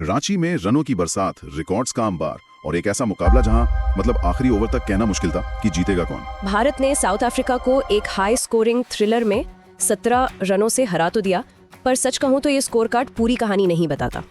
रांची में रनों की बरसात, रिकॉर्ड्स का अंबार और एक ऐसा मुकाबला जहां मतलब आखिरी ओवर तक कहना मुश्किल था कि जीतेगा कौन। भारत ने साउथ अफ्रीका को एक हाई स्कोरिंग थ्रिलर में 17 रनों से हरा तो दिया, पर सच कहूं तो ये स्कोर कार्ड पूरी कहानी नहीं बताता।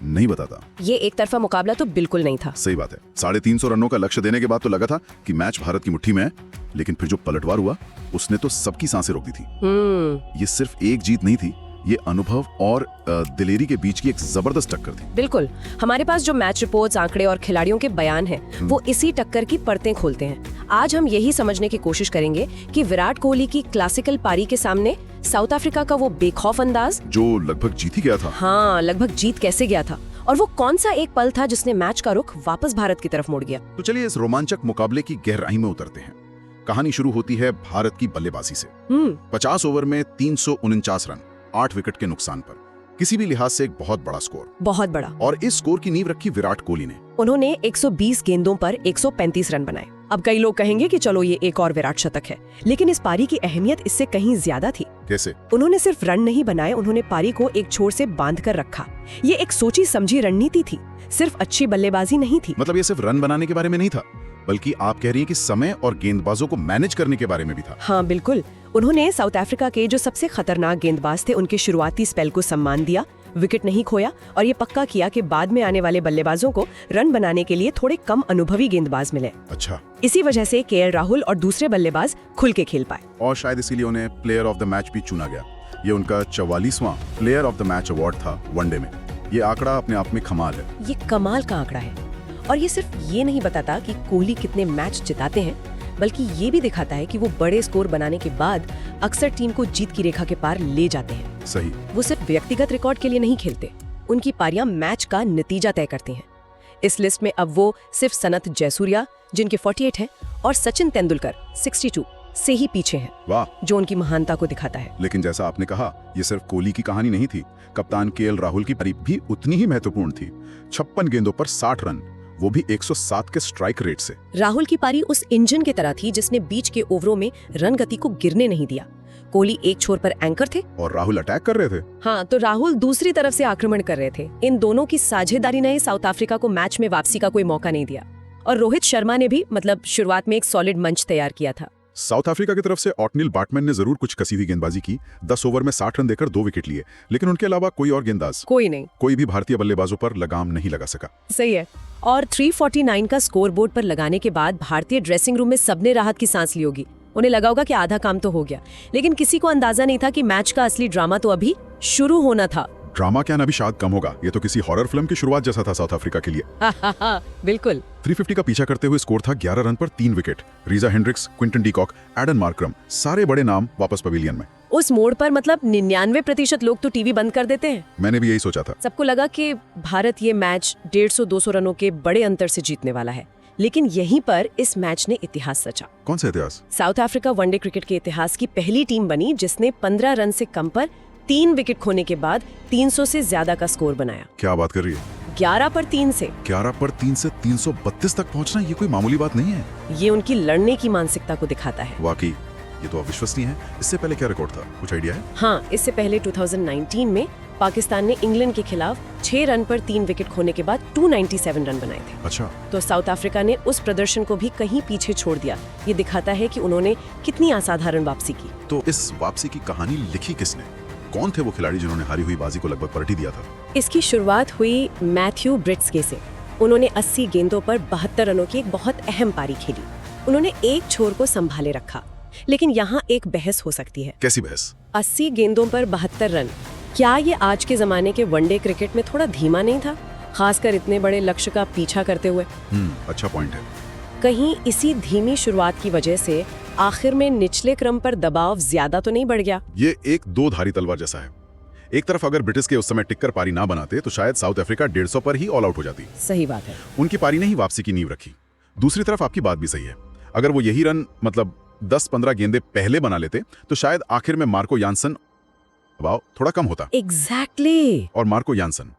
ये एक तरफा मुकाबला तो बिल्कुल नहीं था। सही बात है। 350 रनों का लक्ष्य देने के बाद तो लगा था कि मैच भारत की मुट्ठी में है, लेकिन फिर जो पलटवार हुआ उसने तो सबकी सांसें रोक दी थी। ये सिर्फ एक जीत नहीं थी, ये अनुभव और दिलेरी के बीच की एक जबरदस्त टक्कर थी। बिल्कुल, हमारे पास जो मैच रिपोर्ट्स, आंकड़े और खिलाड़ियों के बयान हैं, वो इसी टक्कर की परतें खोलते हैं। आज हम यही समझने की कोशिश करेंगे कि विराट कोहली की क्लासिकल पारी के सामने साउथ अफ्रीका का वो बेखौफ अंदाज, जो लगभग जीत ही गया था, हाँ लगभग जीत कैसे गया था, और वो कौन सा एक पल था जिसने मैच का रुख वापस भारत की तरफ मोड़ गया। तो चलिए इस रोमांचक मुकाबले की गहराई में उतरते हैं। कहानी शुरू होती है भारत की बल्लेबाजी से। 50 ओवर में 349 रन, 8 विकेट के नुकसान पर, किसी भी लिहाज से एक बहुत बड़ा स्कोर। बहुत बड़ा। और इस स्कोर की नींव रखी विराट कोहली ने। उन्होंने 120 गेंदों पर 135 रन बनाए। अब कई लोग कहेंगे कि चलो ये एक और विराट शतक है, लेकिन इस पारी की अहमियत इससे कहीं ज्यादा थी। कैसे? उन्होंने सिर्फ रन नहीं बनाए, उन्होंने पारी को एक छोर से बांध कर रखा। ये एक सोची समझी रणनीति थी, सिर्फ अच्छी बल्लेबाजी नहीं थी। मतलब ये सिर्फ रन बनाने के बारे में नहीं था, बल्कि आप कह रही हैं कि समय और गेंदबाजों को मैनेज करने के बारे में भी था। हाँ बिल्कुल। उन्होंने साउथ अफ्रीका के जो सबसे खतरनाक गेंदबाज थे उनके शुरुआती स्पेल को सम्मान दिया, विकेट नहीं खोया, और ये पक्का किया कि बाद में आने वाले बल्लेबाजों को रन बनाने के लिए थोड़े कम अनुभवी गेंदबाज मिले। अच्छा। इसी वजह से केएल राहुल और दूसरे बल्लेबाज खुल के खेल पाए, और शायद इसीलिए उन्हें प्लेयर ऑफ द मैच भी चुना गया। ये उनका 44वां player of the match award था वनडे में। ये आंकड़ा अपने आप में कमाल है। ये कमाल का आंकड़ा है, और ये सिर्फ ये नहीं बताता कि कोहली कितने मैच जिताते हैं, बल्कि ये भी दिखाता है कि वो बड़े स्कोर बनाने के बाद अक्सर टीम को जीत की रेखा के पार ले जाते हैं। सही। वो सिर्फ व्यक्तिगत रिकॉर्ड के लिए नहीं खेलते, उनकी पारियां मैच का नतीजा तय करती हैं। इस लिस्ट में अब वो सिर्फ सनत जयसूर्या, जिनके 48 हैं, और सचिन तेंदुलकर 62 से ही पीछे हैं। वाह, जो उनकी महानता को दिखाता है। लेकिन जैसा आपने कहा, ये सिर्फ कोहली की कहानी नहीं थी। कप्तान केएल राहुल की पारी भी उतनी ही महत्वपूर्ण थी। 56 गेंदों पर 60 रन, वो भी 107 के स्ट्राइक रेट से। राहुल की पारी उस इंजन की तरह थी जिसने बीच के ओवरों में रन गति को गिरने नहीं दिया। कोहली एक छोर पर एंकर थे और राहुल अटैक कर रहे थे। हाँ, तो राहुल दूसरी तरफ से आक्रमण कर रहे थे। इन दोनों की साझेदारी ने साउथ अफ्रीका को मैच में वापसी का कोई मौका नहीं दिया, और रोहित शर्मा ने भी शुरुआत में एक सॉलिड मंच तैयार किया था। साउथ अफ्रीका की तरफ से ऑटनिल बाटमैन ने जरूर कुछ कसी हुई गेंदबाजी की। 10 ओवर में 60 रन देकर 2 विकेट लिए, लेकिन उनके अलावा कोई और गेंदबाज कोई नहीं। कोई भी भारतीय बल्लेबाजों पर लगाम नहीं लगा सका। सही है। और 349 का स्कोर बोर्ड पर लगाने के बाद भारतीय ड्रेसिंग रूम में सबने राहत की सांस ली होगी। उन्हें लगा होगा कि आधा काम तो हो गया, लेकिन किसी को अंदाजा नहीं था कि मैच का असली ड्रामा तो अभी शुरू होना था। ड्रामा क्या ना भी शायद कम होगा, ये तो किसी हॉरर फिल्म की शुरुआत जैसा था साउथ अफ्रीका के लिए। बिल्कुल। 350 का पीछा करते हुए स्कोर था 11 रन पर 3 wicket. Reeza Hendricks, Quinton de Kock, Aiden Markram, सारे बड़े नाम वापस पवेलियन में। उस मोड़ पर 99% लोग तो टीवी बंद कर देते हैं। मैंने भी यही सोचा था। सबको लगा कि भारत ये मैच 150-200 रनों के बड़े अंतर से जीतने वाला है, लेकिन यहीं पर इस मैच ने इतिहास रचा। कौन सा इतिहास? साउथ अफ्रीका वनडे क्रिकेट के इतिहास की पहली टीम बनी जिसने 15 रन से कम पर 3 विकेट खोने के बाद 300 से ज्यादा का स्कोर बनाया। क्या बात कर रही है? 11 पर 3 से 332 तक पहुंचना ये कोई मामूली बात नहीं है। ये उनकी लड़ने की मानसिकता को दिखाता है। वाकई ये तो अविश्वसनीय है। इससे पहले क्या रिकॉर्ड था, कुछ आइडिया है? हाँ, इससे पहले 2019 में पाकिस्तान ने इंग्लैंड के खिलाफ 6 रन पर 3 विकेट खोने के बाद 297 रन बनाए थे। अच्छा। तो साउथ अफ्रीका ने उस प्रदर्शन को भी कहीं पीछे छोड़ दिया। ये दिखाता है कि उन्होंने कितनी असाधारण वापसी की। तो इस वापसी की कहानी लिखी किसने? कौन थे वो खिलाड़ी जिन्होंने हारी हुई बाजी को लगभग पलट ही दिया था? इसकी शुरुआत हुई मैथ्यू ब्रिट्सके से। उन्होंने 80 गेंदों पर 72 रनों की एक बहुत अहम पारी खेली। उन्होंने एक छोर को संभाले रखा, लेकिन यहाँ एक बहस हो सकती है। कैसी बहस? 80 गेंदों पर 72 रन, क्या ये आज के जमाने के वनडे क्रिकेट में थोड़ा धीमा नहीं था, खासकर इतने बड़े लक्ष्य का पीछा करते हुए? अच्छा पॉइंट है। कहीं इसी धीमी शुरुआत की वजह से आखिर में निचले क्रम पर दबाव ज्यादा तो नहीं बढ़ गया? ये एक दो धारी तलवार जैसा है। एक तरफ अगर ब्रिटिश के उस समय टिककर पारी ना बनाते तो शायद साउथ अफ्रीका 150 पर ही ऑल आउट हो जाती। सही बात है। उनकी पारी ने ही वापसी की नींव रखी। दूसरी तरफ आपकी बात भी सही है, अगर वो यही रन 10-15 गेंदे पहले बना लेते तो शायद आखिर में मार्को यानसन दबाव थोड़ा कम होता। एग्जैक्टली। और मार्को यानसन,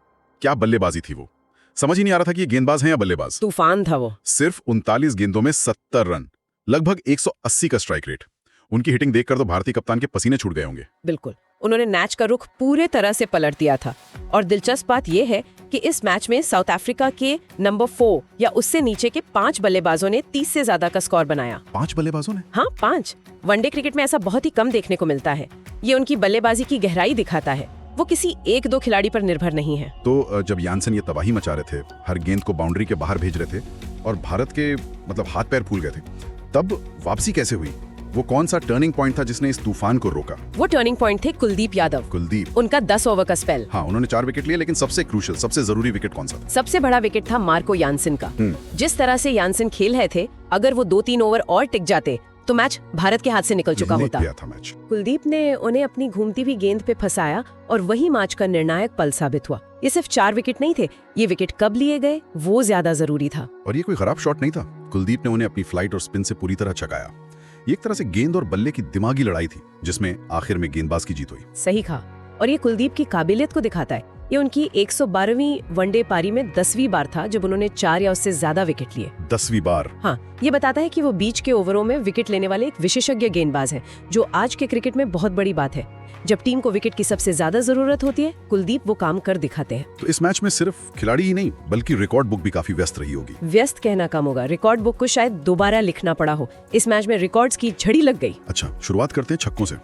क्या बल्लेबाजी थी वो! समझ ही नहीं आ रहा था कि ये गेंदबाज हैं या बल्लेबाज। तूफान था वो। सिर्फ 39 गेंदों में 70 रन, लगभग 180 का स्ट्राइक रेट। उनकी हिटिंग देखकर तो भारतीय कप्तान के पसीने छूट गए होंगे। बिल्कुल, उन्होंने मैच का रुख पूरे तरह से पलट दिया था। और दिलचस्प बात यह है कि इस मैच में साउथ अफ्रीका के नंबर 4 या उससे नीचे के 5 बल्लेबाजों ने 30 से ज्यादा का स्कोर बनाया। 5 बल्लेबाजों ने? हाँ, 5। वनडे क्रिकेट में ऐसा बहुत ही कम देखने को मिलता है। ये उनकी बल्लेबाजी की गहराई दिखाता है, वो किसी एक दो खिलाड़ी पर निर्भर नहीं है। तो जब यानसन ये तबाही मचा रहे थे, हर गेंद को बाउंड्री के बाहर भेज रहे थे और भारत के हाथ पैर फूल गए थे, तब वापसी कैसे हुई? वो कौन सा टर्निंग पॉइंट था जिसने इस तूफान को रोका? वो टर्निंग पॉइंट थे कुलदीप यादव। कुलदीप, उनका 10 ओवर का स्पेल। हाँ, उन्होंने 4 विकेट लिए, लेकिन सबसे क्रूशियल, सबसे जरूरी विकेट कौन सा था? सबसे बड़ा विकेट था मार्को यानसन का। जिस तरह से यानसन खेल रहे थे, अगर वो 2-3 ओवर और टिक जाते तो मैच भारत के हाथ से निकल चुका होता। था मैच। कुलदीप ने उन्हें अपनी घूमती हुई गेंद पे फंसाया और वही मैच का निर्णायक पल साबित हुआ। ये सिर्फ 4 विकेट नहीं थे, ये विकेट कब लिए गए वो ज्यादा जरूरी था। और ये कोई खराब शॉट नहीं था। कुलदीप ने उन्हें अपनी फ्लाइट और स्पिन से पूरी तरह छकाया। ये एक तरह से गेंद और बल्ले की दिमागी लड़ाई थी, जिसमें आखिर में गेंदबाज की जीत हुई। सही कहा, और ये कुलदीप की काबिलियत को दिखाता है। ये उनकी 112वीं वनडे पारी में 10वीं बार था जब उन्होंने 4 या उससे ज्यादा विकेट लिए। 10वीं बार? हाँ, ये बताता है कि वो बीच के ओवरों में विकेट लेने वाले एक विशेषज्ञ गेंदबाज हैं, जो आज के क्रिकेट में बहुत बड़ी बात है। जब टीम को विकेट की सबसे ज्यादा जरूरत होती है, कुलदीप वो काम कर दिखाते हैं। तो इस मैच में सिर्फ खिलाड़ी ही नहीं, बल्कि रिकॉर्ड बुक भी काफी व्यस्त रही होगी। व्यस्त कहना कम होगा, रिकॉर्ड बुक को शायद दोबारा लिखना पड़ा हो। इस मैच में रिकॉर्ड्स की झड़ी लग गई। अच्छा, शुरुआत करते हैं छक्कों से।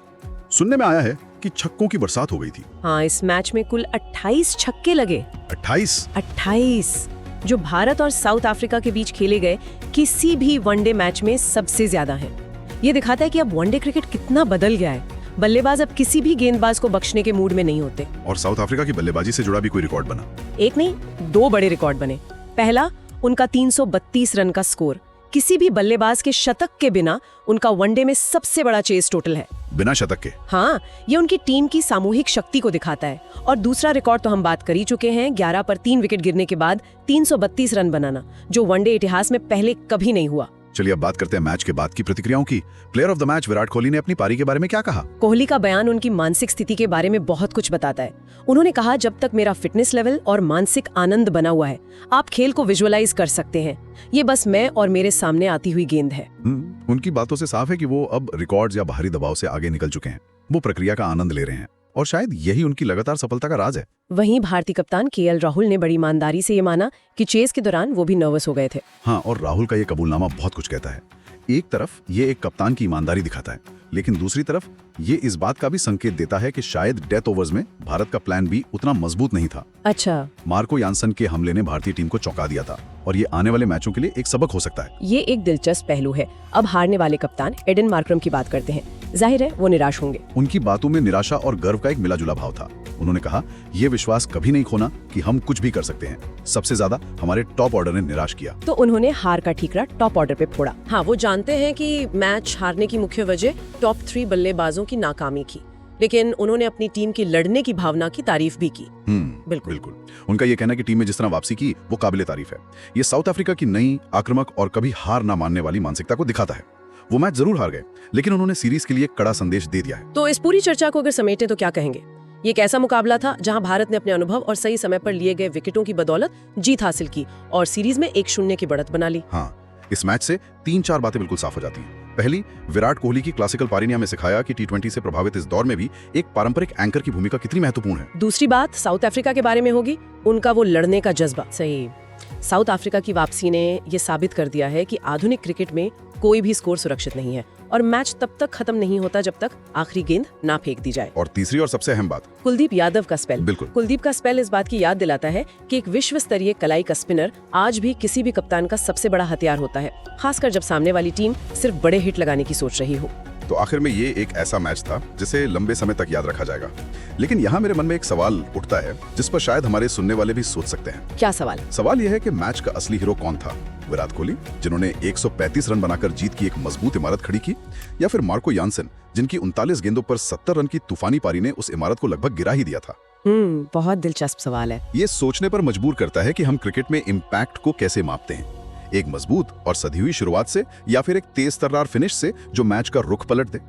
सुनने में आया है कि छक्कों की बरसात हो गई थी। हाँ, इस मैच में कुल 28 छक्के लगे। 28, जो भारत और साउथ अफ्रीका के बीच खेले गए किसी भी वनडे मैच में सबसे ज्यादा हैं। ये दिखाता है कि अब वनडे क्रिकेट कितना बदल गया है। बल्लेबाज अब किसी भी गेंदबाज को बख्शने के मूड में नहीं होते। और साउथ अफ्रीका की बल्लेबाजी से जुड़ा भी कोई रिकॉर्ड बना? एक नहीं, 2 बड़े रिकॉर्ड बने। पहला, उनका 332 रन का स्कोर। किसी भी बल्लेबाज के शतक के बिना उनका वनडे में सबसे बड़ा चेस टोटल है। बिना शतक के? हाँ, ये उनकी टीम की सामूहिक शक्ति को दिखाता है। और दूसरा रिकॉर्ड तो हम बात कर ही चुके हैं, 11 पर 3 विकेट गिरने के बाद 332 रन बनाना, जो वनडे इतिहास में पहले कभी नहीं हुआ। चलिए अब बात करते हैं मैच के बाद की प्रतिक्रियाओं की। Player of the match Virat Kohli ने अपनी पारी के बारे में क्या कहा? कोहली का बयान उनकी मानसिक स्थिति के बारे में बहुत कुछ बताता है। उन्होंने कहा, जब तक मेरा फिटनेस लेवल और मानसिक आनंद बना हुआ है, आप खेल को विजुअलाइज कर सकते हैं। ये बस मैं और मेरे सामने आती हुई गेंद है। उनकी बातों से साफ है कि वो अब रिकॉर्ड्स या बाहरी दबाव से आगे निकल चुके हैं। वो प्रक्रिया का आनंद ले रहे हैं और शायद यही उनकी लगातार सफलता का राज है। वहीं भारतीय कप्तान केएल राहुल ने बड़ी ईमानदारी से ये माना कि चेस के दौरान वो भी नर्वस हो गए थे। हाँ, और राहुल का ये कबूलनामा बहुत कुछ कहता है। एक तरफ ये एक कप्तान की ईमानदारी दिखाता है, लेकिन दूसरी तरफ ये इस बात का भी संकेत देता है कि शायद डेथ ओवर्स में भारत का प्लान भी उतना मजबूत नहीं था। अच्छा, मार्को यानसन के हमले ने भारतीय टीम को चौंका दिया था और ये आने वाले मैचों के लिए एक सबक हो सकता है। ये एक दिलचस्प पहलू है। अब हारने वाले कप्तान एडन मार्करम की बात करते हैं। जाहिर है वो निराश होंगे। उनकी बातों में निराशा और गर्व का एक मिलाजुला भाव था। उन्होंने कहा, ये विश्वास कभी नहीं खोना कि हम कुछ भी कर सकते हैं। सबसे ज्यादा हमारे टॉप ऑर्डर ने निराश किया। तो उन्होंने हार का ठीकरा टॉप ऑर्डर पे फोड़ा। हाँ, वो जानते हैं कि मैच हारने की मुख्य वजह टॉप 3 बल्लेबाजों की नाकामी की, लेकिन उन्होंने अपनी टीम की लड़ने की भावना की तारीफ भी की। बिल्कुल। उनका ये कहना कि टीम में जिस तरह वापसी की वो काबिले तारीफ है। ये साउथ अफ्रीका की नई आक्रामक और कभी हार ना मानने वाली मानसिकता को दिखाता है। वो मैच जरूर हार गए, लेकिन उन्होंने सीरीज के लिए कड़ा संदेश दे दिया है। तो इस पूरी चर्चा को अगर समेटें तो क्या कहेंगे? ये एक ऐसा मुकाबला था जहां भारत ने अपने अनुभव और सही समय पर लिए गए विकेटों की बदौलत जीत हासिल की और सीरीज में 1-0 की बढ़त बना ली। हाँ, इस मैच से 3-4 बातें बिल्कुल साफ हो जाती हैं। पहली, विराट कोहली की क्लासिकल पारी ने हमें सिखाया कि T20 से प्रभावित इस दौर में भी एक पारंपरिक एंकर की भूमिका कितनी महत्वपूर्ण है। दूसरी बात साउथ अफ्रीका के बारे में होगी, उनका वो लड़ने का जज्बा। सही, साउथ अफ्रीका की वापसी ने ये साबित कर दिया है कि आधुनिक क्रिकेट में कोई भी स्कोर सुरक्षित नहीं है और मैच तब तक खत्म नहीं होता जब तक आखिरी गेंद ना फेंक दी जाए। और तीसरी और सबसे अहम बात, कुलदीप यादव का स्पेल। बिल्कुल, कुलदीप का स्पेल इस बात की याद दिलाता है कि एक विश्व स्तरीय कलाई का स्पिनर आज भी किसी भी कप्तान का सबसे बड़ा हथियार होता है, खासकर जब सामने वाली टीम सिर्फ बड़े हिट लगाने की सोच रही हो। तो आखिर में ये एक ऐसा मैच था जिसे लंबे समय तक याद रखा जाएगा। लेकिन यहाँ मेरे मन में एक सवाल उठता है जिस पर शायद हमारे सुनने वाले भी सोच सकते हैं। क्या सवाल? सवाल यह है कि मैच का असली हीरो कौन था? विराट कोहली, जिन्होंने 135 रन बनाकर जीत की एक मजबूत इमारत खड़ी की, या फिर मार्को यानसन, जिनकी 39 गेंदों पर 70 रन की तूफानी पारी ने उस इमारत को लगभग गिरा ही दिया था? बहुत दिलचस्प सवाल है। ये सोचने पर मजबूर करता है कि हम क्रिकेट में इम्पैक्ट को कैसे मापते हैं, एक मजबूत और सधी हुई शुरुआत से या फिर एक तेज तर्रार फिनिश से जो मैच का रुख पलट दे।